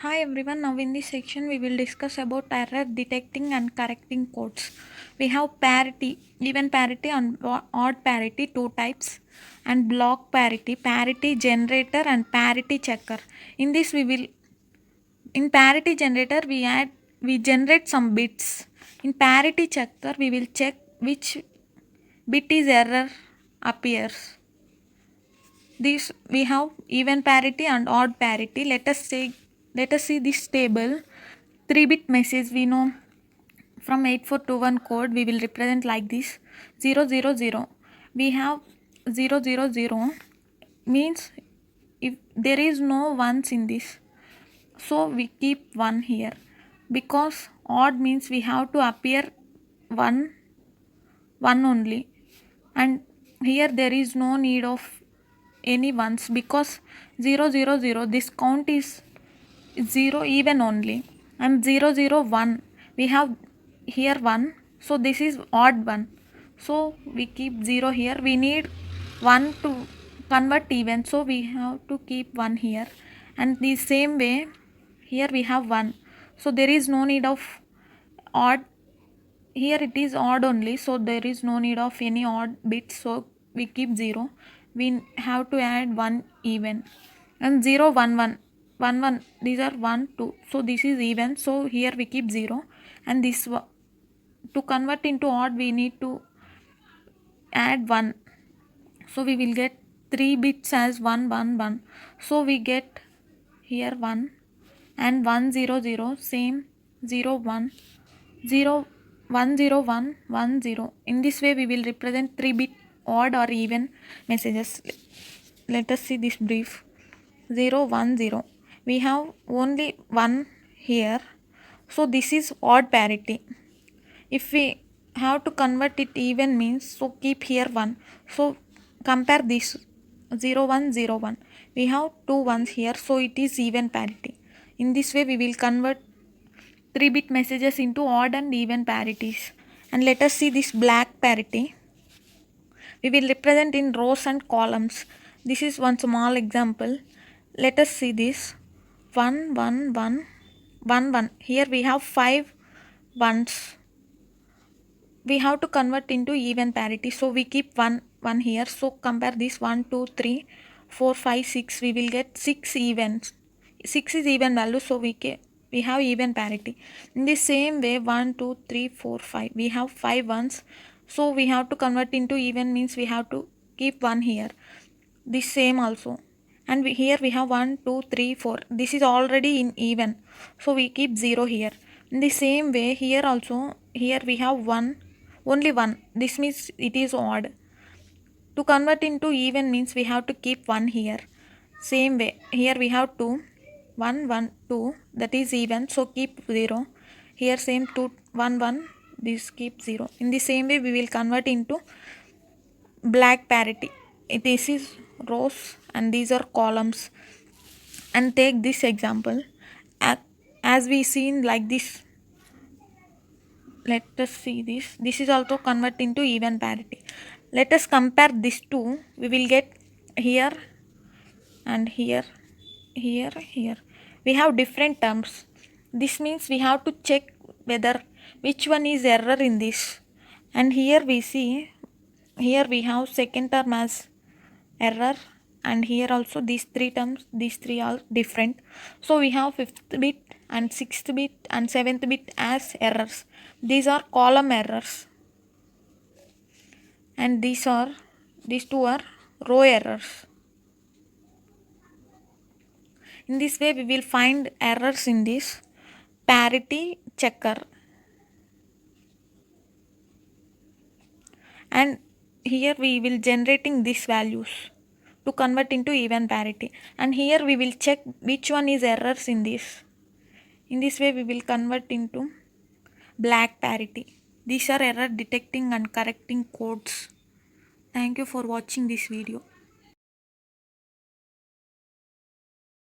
Hi everyone, now in this section we will discuss about error detecting and correcting codes. We have parity, even parity and odd parity, two types, and block parity, parity generator and parity checker. In this in parity generator we generate some bits. In parity checker we will check which bit is error appears. This we have even parity and odd parity. Let us see this table. 3-bit message we know from 8421 code we will represent like this 000. We have 000 means if there is no ones in this, so we keep 1 here, because odd means we have to appear 1 1 only, and here there is no need of any ones because 000 this count is 0 even only, and 001 we have here 1, so this is odd one, so we keep 0 here. We need 1 to convert even, so we have to keep 1 here, and the same way here we have 1, so there is no need of odd. Here it is odd only, so there is no need of any odd bits, so we keep 0. We have to add 1 even, and 0 1 1 1 1, these are 1 2, so this is even, so here we keep 0, and to convert into odd we need to add 1, so we will get 3 bits as 1 1 1, so we get here 1 and 1 0 0, same 0 1 0 1 0 1 1 0. In this way we will represent 3-bit odd or even messages. Let us see this brief. 0 1 0, we have only 1 here, so this is odd parity. If we have to convert it even means, so keep here 1, so compare this 0 1 0 1, we have two ones here, so it is even parity. In this way we will convert 3-bit messages into odd and even parities. And let us see this black parity. We will represent in rows and columns. This is one small example. Let us see this 1 1 1 1 1. Here we have 5 ones. We have to convert into even parity, so we keep 1 1 here. So compare this 1 2 3 4 5 6. We will get 6 evens. 6 is even value, so we have even parity. In the same way 1 2 3 4 5, we have 5 ones, so we have to convert into even means we have to keep 1 here. This same also, and here we have 1 2 3 4, this is already in even, so we keep 0 here. In the same way here also, here we have 1, only 1, this means it is odd. To convert into even means we have to keep 1 here. Same way here we have 2 1 1 2, that is even, so keep 0 here. Same 2 1 1, this keep 0. In the same way we will convert into black parity. This is rows and these are columns. And take this example. As we seen like this, let us see this. This is also convert into even parity. Let us compare these two. We will get here and here, here. We have different terms. This means we have to check whether which one is error in this. And here we see, here we have second term as error, and here also these three terms, these three are different, so we have 5th bit and 6th bit and 7th bit as errors. These are column errors, and these two are row errors. In this way we will find errors in this parity checker. And here we will generating these values to convert into even parity, and here we will check which one is errors in this. In this way we will convert into black parity. These are error detecting and correcting codes. Thank you for watching this video.